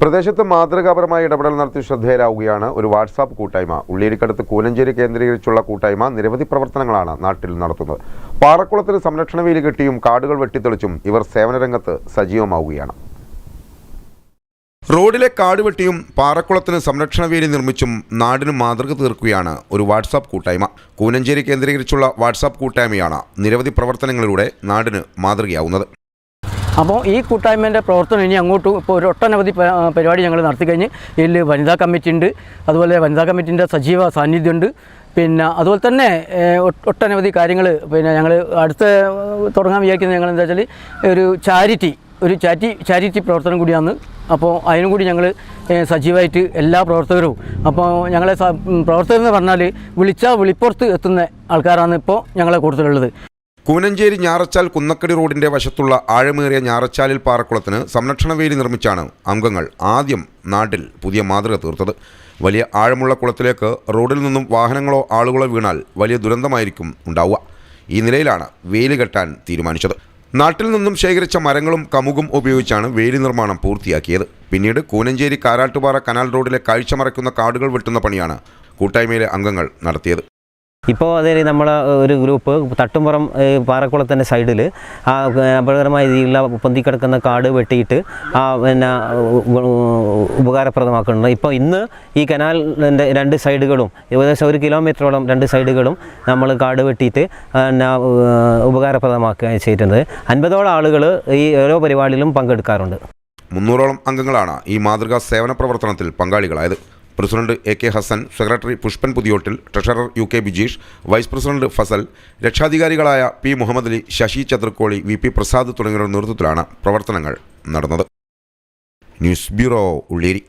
പ്രദേശത്ത് മാതൃകാപരമായ ഇടപെടൽ നടത്തി ശ്രദ്ധേയരാവുകയാണ് ഒരു വാട്സാപ്പ് കൂട്ടായ്മ. ഉള്ളിയേരിക്കടുത്ത് കൂനഞ്ചേരി കേന്ദ്രീകരിച്ചുള്ള കൂട്ടായ്മ നിരവധി പ്രവർത്തനങ്ങളാണ് നാട്ടിൽ നടത്തുന്നത്. പാറക്കുളത്തിന് സംരക്ഷണ വേലി കെട്ടിയും കാടുകൾ വെട്ടിത്തെളിച്ചും ഇവർ സേവനരംഗത്ത് സജീവമാവുകയാണ്. റോഡിലെ കാട് വെട്ടിയും പാറക്കുളത്തിന് സംരക്ഷണ വേലി നിർമ്മിച്ചും നാടിന് മാതൃക തീർക്കുകയാണ് ഒരു വാട്സാപ്പ് കൂട്ടായ്മ. കൂനഞ്ചേരി കേന്ദ്രീകരിച്ചുള്ള വാട്സാപ്പ് കൂട്ടായ്മയാണ് നിരവധി പ്രവർത്തനങ്ങളിലൂടെ നാടിന് മാതൃകയാവുന്നത്. അപ്പോൾ ഈ കൂട്ടായ്മേൻ്റെ പ്രവർത്തനം ഇനി അങ്ങോട്ടും ഇപ്പോൾ ഒരു ഒട്ടനവധി പരിപാടി ഞങ്ങൾ നടത്തിക്കഴിഞ്ഞ് ഇതിൽ വനിതാ കമ്മിറ്റി ഉണ്ട്. അതുപോലെ വനിതാ കമ്മിറ്റിൻ്റെ സജീവ സാന്നിധ്യമുണ്ട്. പിന്നെ അതുപോലെ തന്നെ ഒട്ടനവധി കാര്യങ്ങൾ ഞങ്ങൾ അടുത്ത് തുടങ്ങാൻ വിചാരിക്കുന്നത് ഞങ്ങൾ എന്താ വെച്ചാൽ ഒരു ചാരിറ്റി പ്രവർത്തനം കൂടിയാണ്. അപ്പോൾ അതിനും കൂടി ഞങ്ങൾ സജീവമായിട്ട് എല്ലാ പ്രവർത്തകരും, അപ്പോൾ ഞങ്ങളെ പ്രവർത്തകർ എന്ന് പറഞ്ഞാൽ വിളിച്ചാൽ വിളിപ്പുറത്ത് എത്തുന്ന ആൾക്കാരാണ് ഇപ്പോൾ ഞങ്ങളെ കൂടുതലുള്ളത്. കൂനഞ്ചേരി ഞാറച്ചാൽ കുന്നക്കടി റോഡിന്റെ വശത്തുള്ള ആഴമേറിയ ഞാറച്ചാലിൽ പാറക്കുളത്തിന് സംരക്ഷണ വേലി നിർമ്മിച്ചാണ് അംഗങ്ങൾ ആദ്യം നാട്ടിൽ പുതിയ മാതൃക തീർത്തത്. വലിയ ആഴമുള്ള കുളത്തിലേക്ക് റോഡിൽ നിന്നും വാഹനങ്ങളോ ആളുകളോ വീണാൽ വലിയ ദുരന്തമായിരിക്കും ഉണ്ടാവുക. ഈ നിലയിലാണ് വേലി കെട്ടാൻ തീരുമാനിച്ചത്. നാട്ടിൽ നിന്നും ശേഖരിച്ച മരങ്ങളും കമുകും ഉപയോഗിച്ചാണ് വേലി നിർമ്മാണം പൂർത്തിയാക്കിയത്. പിന്നീട് കൂനഞ്ചേരി കാരാട്ടുപാറ കനാൽ റോഡിലെ കാഴ്ച മറയ്ക്കുന്ന കാടുകൾ വെട്ടുന്ന പണിയാണ് കൂട്ടായ്മയിലെ അംഗങ്ങൾ നടത്തിയത്. ഇപ്പോൾ അതേ നമ്മൾ ഒരു ഗ്രൂപ്പ് തട്ടുംപുറം പാറക്കുളത്തിൻ്റെ സൈഡിൽ ആ അപകടകരമായ രീതിയിലുള്ള പൊന്തിക്കിടക്കുന്ന കാട് വെട്ടിയിട്ട് പിന്നെ ഉപകാരപ്രദമാക്കുന്നുണ്ട്. ഇപ്പോൾ ഇന്ന് ഈ കനാലിൻ്റെ രണ്ട് സൈഡുകളും ഏകദേശം 1 കിലോമീറ്ററോളം രണ്ട് സൈഡുകളും നമ്മൾ കാട് വെട്ടിയിട്ട് പിന്നെ ഉപകാരപ്രദമാക്കുകയാണ് ചെയ്തിട്ടുണ്ട്. 50ഓളം ആളുകൾ ഈ ഓരോ പരിപാടിയിലും പങ്കെടുക്കാറുണ്ട്. 300ഓളം അംഗങ്ങളാണ് ഈ മാതൃകാ സേവന പ്രവർത്തനത്തിൽ പങ്കാളികളായത്. President AK Hasan, secretary Pushpan Puthiyottil, treasurer UK Bijeesh, vice president Fazal, രക്ഷാധികാരികളായ P മുഹമ്മദ് അലി, ശശി ചതുർക്കോളി, VP പ്രസാദ് തുടങ്ങിയവരുടെ നേതൃത്വത്തിലാണ് പ്രവർത്തനങ്ങൾ നടന്നത്. News bureau, Ulliyeri.